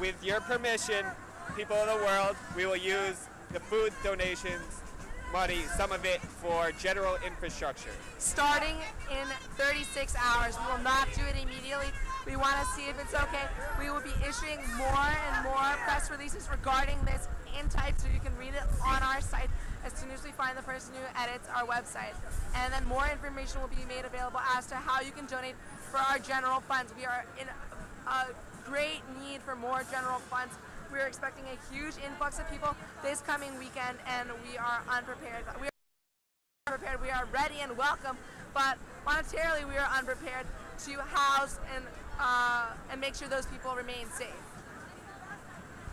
With your permission, people of the world, we will use the food donations money, some of it for general infrastructure. Starting in 36 hours. We will not do it immediately. We want to see if it's okay. We will be issuing more and more press releases regarding this in type so you can read it on our site as soon as we find the person who edits our website. And then more information will be made available as to how you can donate for our general funds. We are in a great need for more general funds. We are expecting a huge influx of people this coming weekend, and we are unprepared. We are ready and welcome, but monetarily we are unprepared to house and make sure those people remain safe.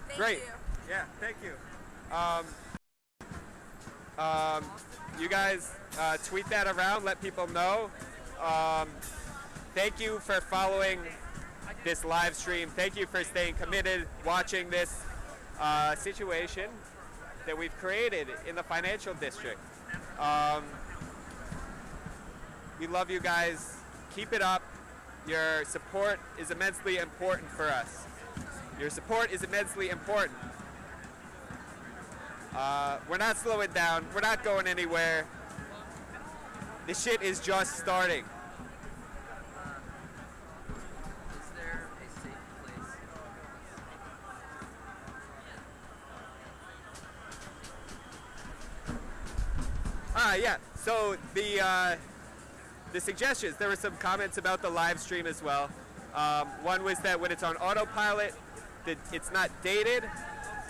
Thank you. Yeah, thank you. You guys tweet that around, let people know. Thank you for following this live stream. Thank you for staying committed, watching this situation that we've created in the financial district. We love you guys. Keep it up. Your support is immensely important for us. Your support is immensely important. We're not slowing down. We're not going anywhere. This shit is just starting. Is there a safe place? Yeah. So the suggestions, there were some comments about the live stream as well. One was that when it's on autopilot, that it's not dated,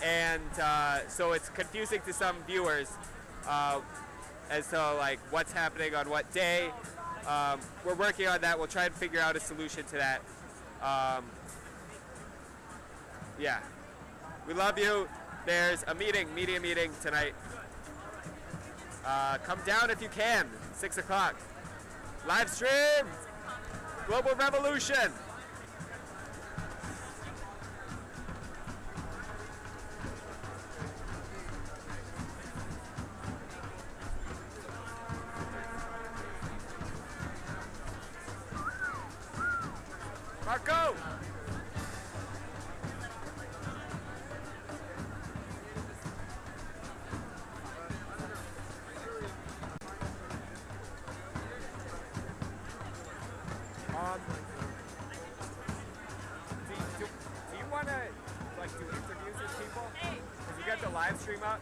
and so it's confusing to some viewers as to like what's happening on what day. We're working on that. We'll try and figure out a solution to that. Yeah, we love you. There's a media meeting tonight. Come down if you can. 6 o'clock. Live stream. Global revolution. Marco. Do you want to like do interviews with people? Because you got the live stream up.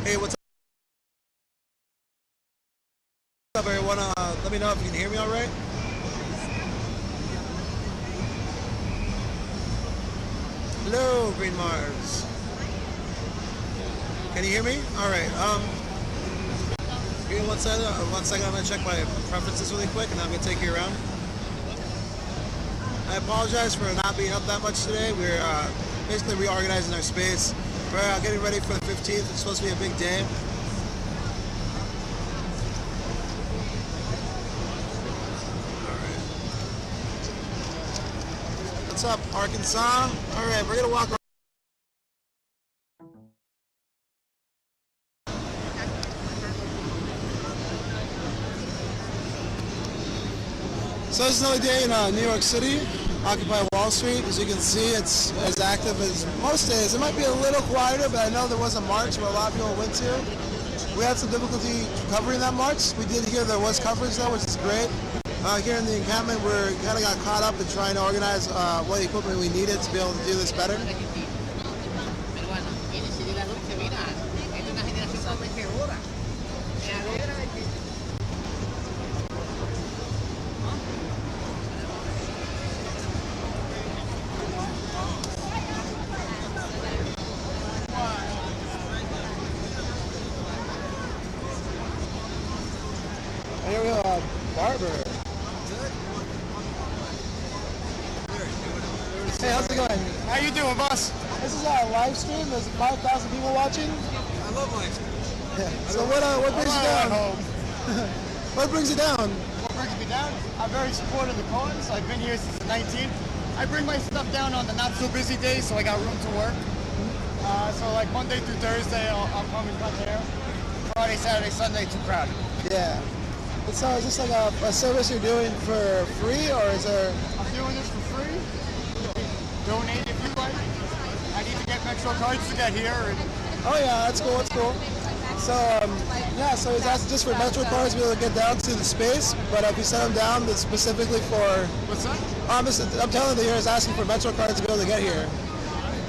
Hey, what's up, everyone? Let me know if you can hear me all right. Hello, Green Mars. Can you hear me? All right. Give me 1 second. 1 second. I'm gonna check my preferences really quick, and I'm gonna take you around. I apologize for not being up that much today. We're basically reorganizing our space. We're getting ready for the 15th. It's supposed to be a big day. What's up, Arkansas? All right, we're gonna walk around. So this is another day in New York City, Occupy Wall Street. As you can see, it's as active as most days. It might be a little quieter, but I know there was a march where a lot of people went to. We had some difficulty covering that march. We did hear there was coverage though, which is great. Here in the encampment, we kind of got caught up in trying to organize what equipment we needed to be able to do this better. And here we go, Barber. Hey, how's it going? How you doing, boss? This is our live stream. There's 5,000 people watching. I love live stream. Yeah. So what brings you down? What brings you down? What brings me down? I'm very supportive of the cause. I've been here since the 19th. I bring my stuff down on the not so busy days, so I got room to work. So like Monday through Thursday, I'm coming down there. Friday, Saturday, Sunday, too crowded. Yeah. So is this like a service you're doing for free, or is there? I'm doing this for free. Donate if you like. I need to get Metro cards to get here. And Oh yeah, that's cool. That's cool. So yeah, so he's asking just for Metro cards to be able to get down to the space, but if you set them down, it's specifically for. what's that? I'm telling you, he's asking for Metro cards to be able to get here.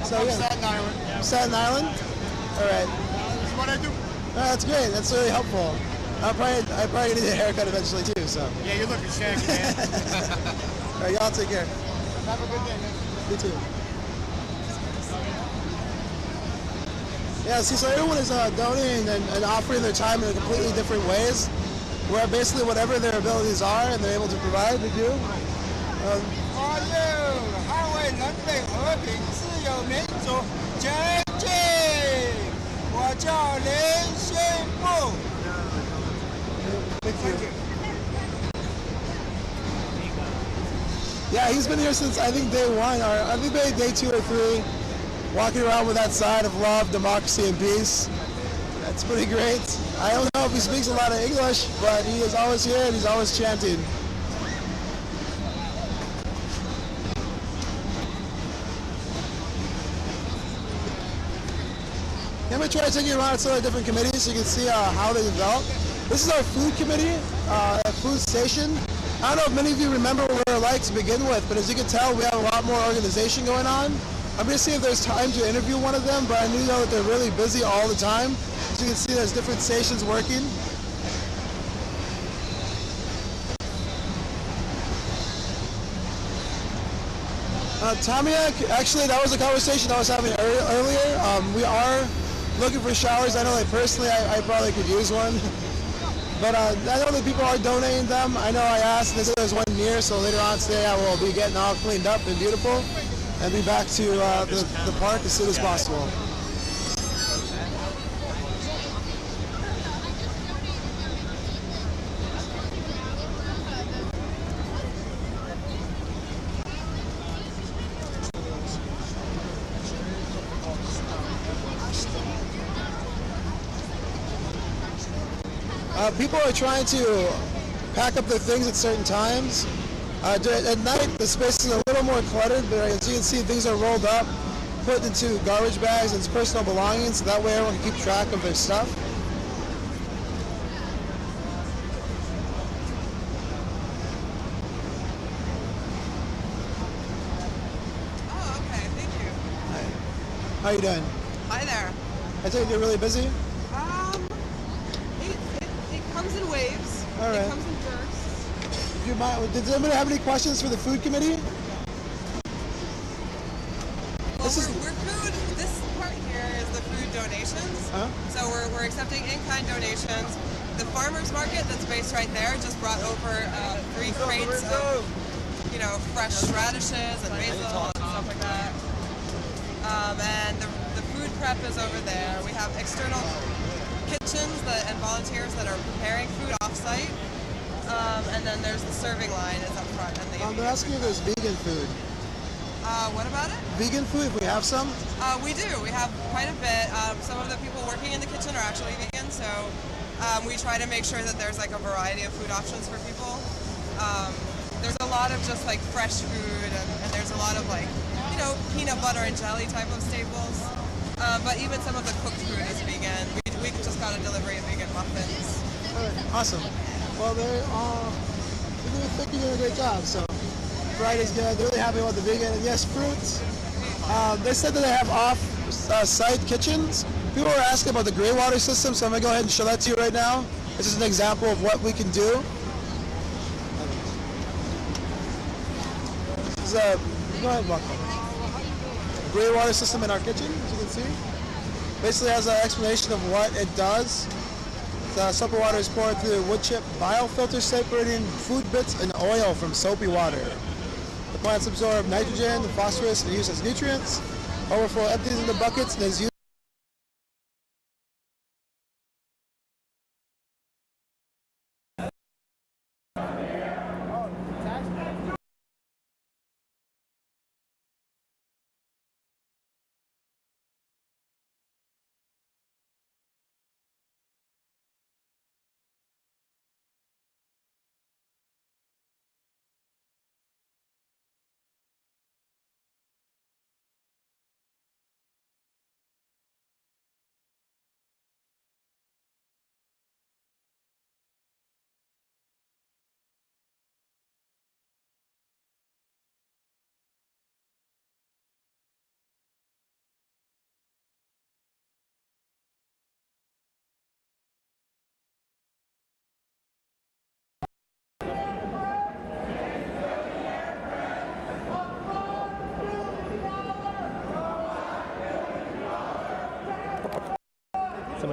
So From yeah, Staten Island. Staten Island. All right. That's what I do. That's great. That's really helpful. I probably need a haircut eventually too. So. Yeah, you're looking shaggy, man. All right, y'all take care. Have a good day, man. You too. Yeah, see, so everyone is donating and offering their time in completely different ways, where basically whatever their abilities are and they're able to provide, they do. 捍卫人类和平、自由、民主、前进！我叫林信富。Thank you. Yeah, he's been here since I think day one, or I think maybe day 2 or 3, walking around with that sign of love, democracy, and peace. That's pretty great. I don't know if he speaks a lot of English, but he is always here and he's always chanting. I'm going to try to take you around some of the different committees so you can see how they develop. This is our food committee at Food Station. I don't know if many of you remember what we were like to begin with, but as you can tell, we have a lot more organization going on. I'm going to see if there's time to interview one of them, but I do know that they're really busy all the time. As you can see, there's different stations working. Tamia, actually, that was a conversation I was having earlier. We are looking for showers. I know that personally, I probably could use one. But I know that people are donating them. I know I asked, they said there's one near, so later on today I will be getting all cleaned up and beautiful and be back to the park as soon as possible. People are trying to pack up their things at certain times. At night, the space is a little more cluttered, but as you can see, things are rolled up, put into garbage bags and personal belongings, so that way everyone can keep track of their stuff. Oh, okay, thank you. How you doing? Hi there. I think you're really busy? It comes in waves. All right. It comes in bursts. Do you mind, does anybody have any questions for the food committee? Well, we're food. This part here is the food donations. Huh? So we're accepting in-kind donations. The farmers market that's based right there just brought over 3 crates of, fresh radishes and basil and stuff like that. And the food prep is over there. We have external kitchens and volunteers that are preparing food off-site. And then there's the serving line is up front. And They're asking if there's vegan food. what about it? Vegan food, if we have some? We do. We have quite a bit. Some of the people working in the kitchen are actually vegan, so we try to make sure that there's like a variety of food options for people. There's a lot of just like fresh food, and there's a lot of like, peanut butter and jelly type of staples. But even some of the cooked food is vegan. We just got a delivery of vegan muffins. All right, awesome. Well, they're doing a great job. So Friday's good. They're really happy about the vegan. And yes, fruits. They said that they have off-site kitchens. People were asking about the gray water system, so I'm going to go ahead and show that to you right now. This is an example of what we can do. This is go ahead, walk on. Gray water system in our kitchen, as you can see. Basically has an explanation of what it does. The soapy water is poured through a wood chip biofilter, separating food bits and oil from soapy water. The plants absorb nitrogen, phosphorus, and are used as nutrients. Overflow empties into buckets and is used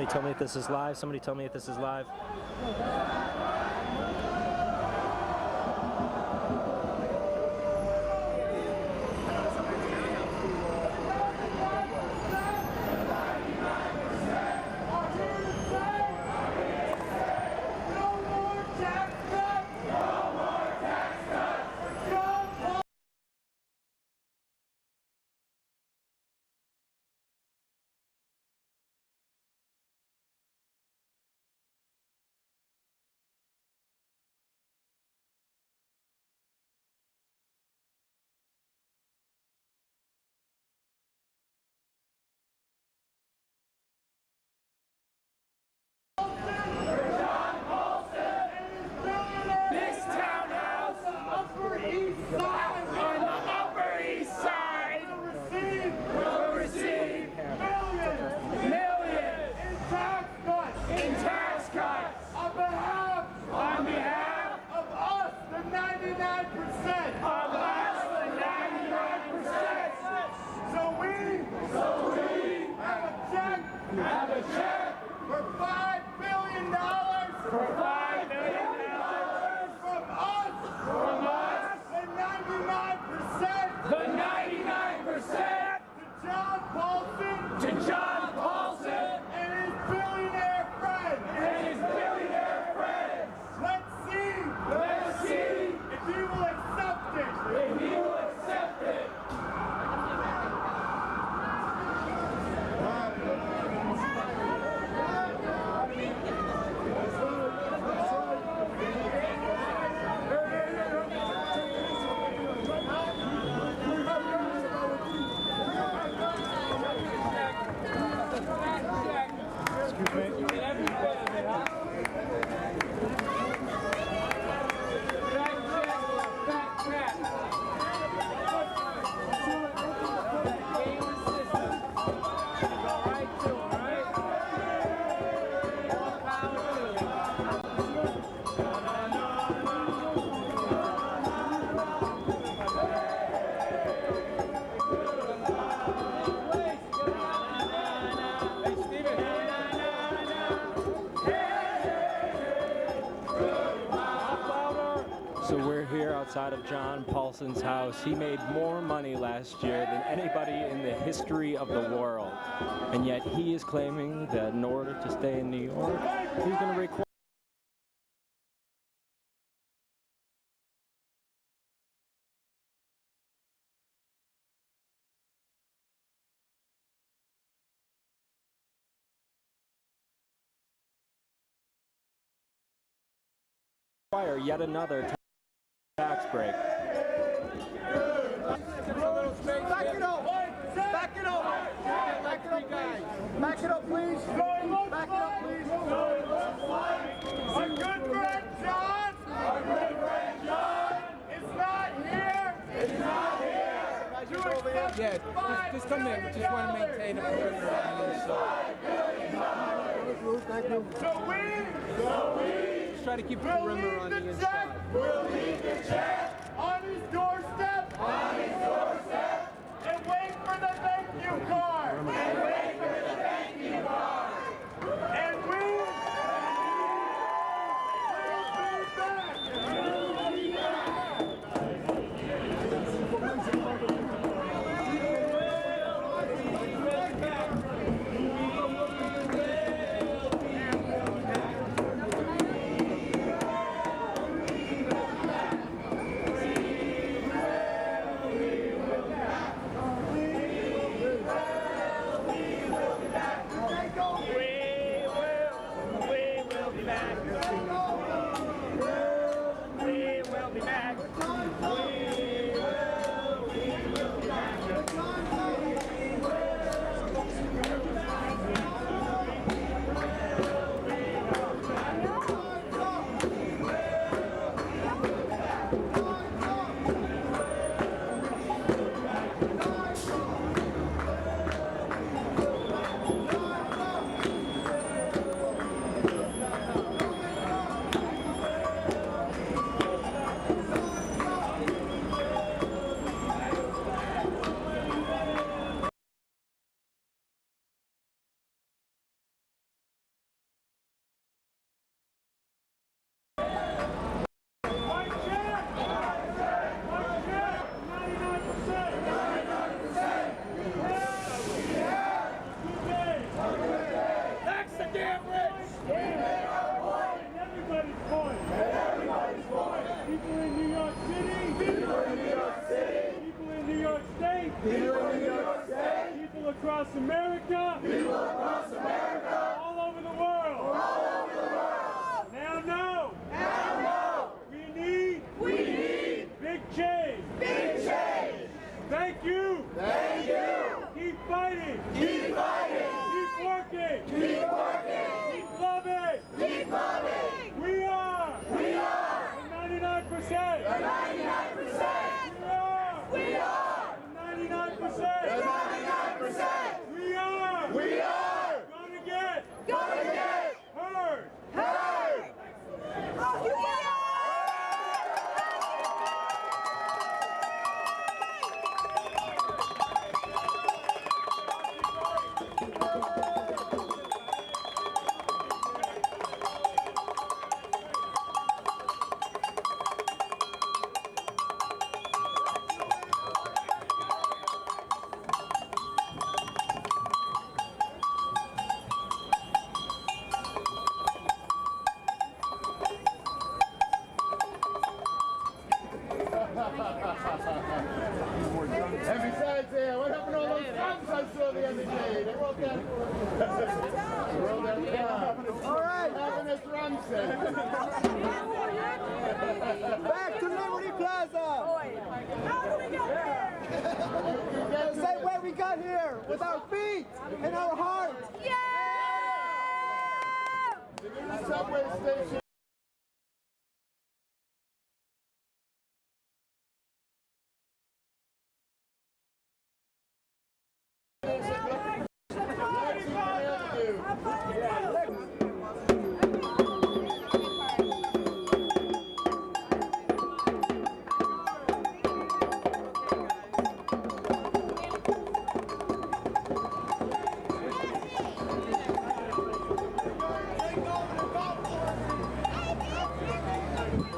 tell me if this is live. Somebody tell me if this is live. So we're here outside of John Paulson's house. He made more money last year than anybody in the history of the world. And yet he is claiming that in order to stay in New York, he's going to require yet another tax break. Back it up! Back it up! Back it up, guys! Back it up, please! Back it up, please! Our good friend John! Our good friend John! Is not here! Is not here! Yeah, just come in. We just want to maintain a perimeter on the side. So we Just try to keep the perimeter on the inside. We'll leave the check on his doorstep. On his doorstep. And wait for the thank you card. And wait for the thank you card. And we will be back. People in New York State. People across America. People across America. All over the world. All over the world. Now know. Now know. We need big change. Big change. Thank you. Thank you. Keep fighting. Keep fighting. Keep working. Keep working. Keep loving. Keep loving. We are the 99%. The 99%. We are the 99%. The 99%. We are gonna get heard. Heard. And besides, what happened to all those drums I saw the other day? They wrote that. All right. What happened to drum set? Back to Liberty Plaza. How do we get here? The same way we got here, with our feet and our hearts. Yeah! The new subway station.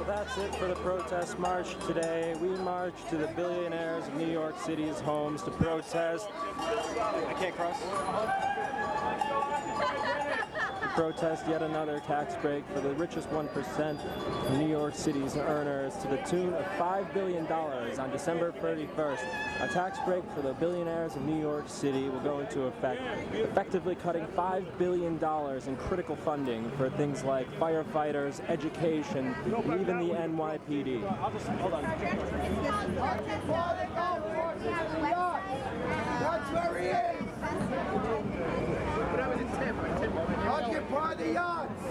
That's it for the protest march today. We marched to the billionaires of New York City's homes to protest. I can't cross. To protest yet another tax break for the richest 1% of New York City's earners to the tune of $5 billion on December 31st. A tax break for the billionaires of New York City will go into effect, effectively cutting $5 billion in critical funding for things like firefighters, education, and even the NYPD. That's where he is. Occupy the yachts.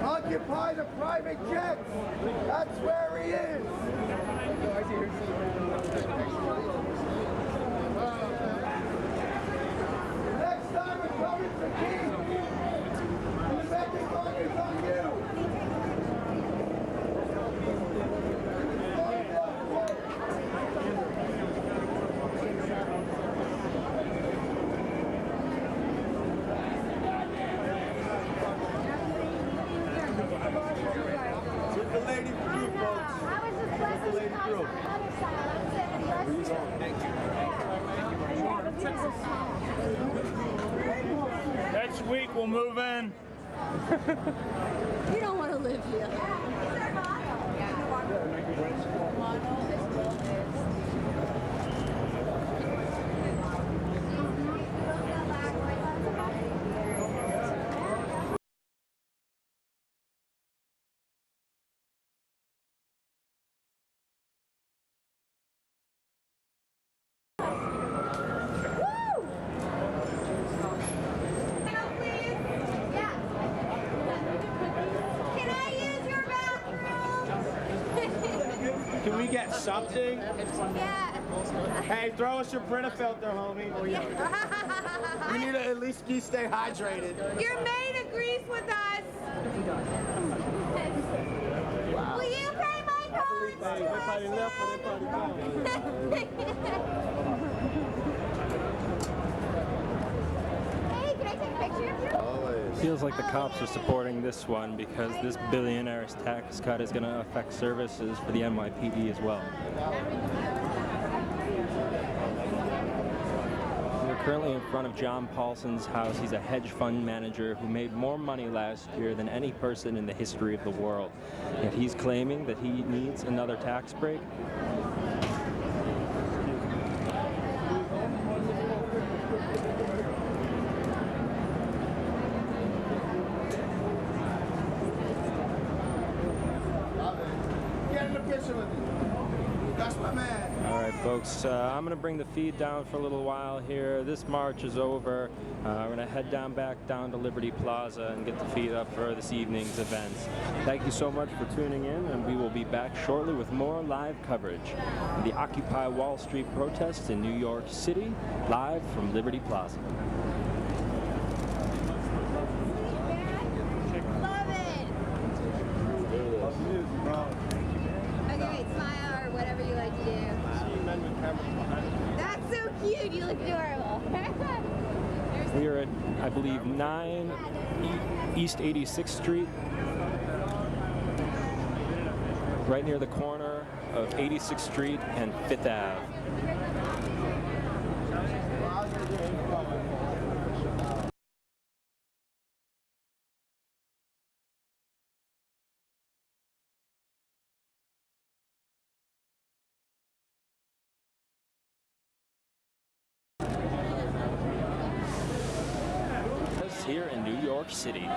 Occupy the private jets. That's where he is. Next time we're coming for King. The second one is on you. The lady through, folks. The lady through. Next week we'll move in. You don't want to live here. Can we get something? Yeah. Hey, throw us your Brita filter, homie. We need to at least stay hydrated. Your maid agrees with us. Will you pay my cards? Hey, can I take a picture of you? Feels like the cops are supporting this one because this billionaire's tax cut is going to affect services for the NYPD as well. We're currently in front of John Paulson's house. He's a hedge fund manager who made more money last year than any person in the history of the world. Yet he's claiming that he needs another tax break. picture with you. That's my man. All right, folks, I'm going to bring the feed down for a little while here. This march is over. We're going to head back down to Liberty Plaza and get the feed up for this evening's events. Thank you so much for tuning in, and we will be back shortly with more live coverage of the Occupy Wall Street protests in New York City, live from Liberty Plaza. Love it. Okay, wait, smile or whatever you like to do. That's so cute. You look adorable. We are at, I believe, 9 East 86th Street, right near the corner of 86th Street and 5th Ave. Here in New York City.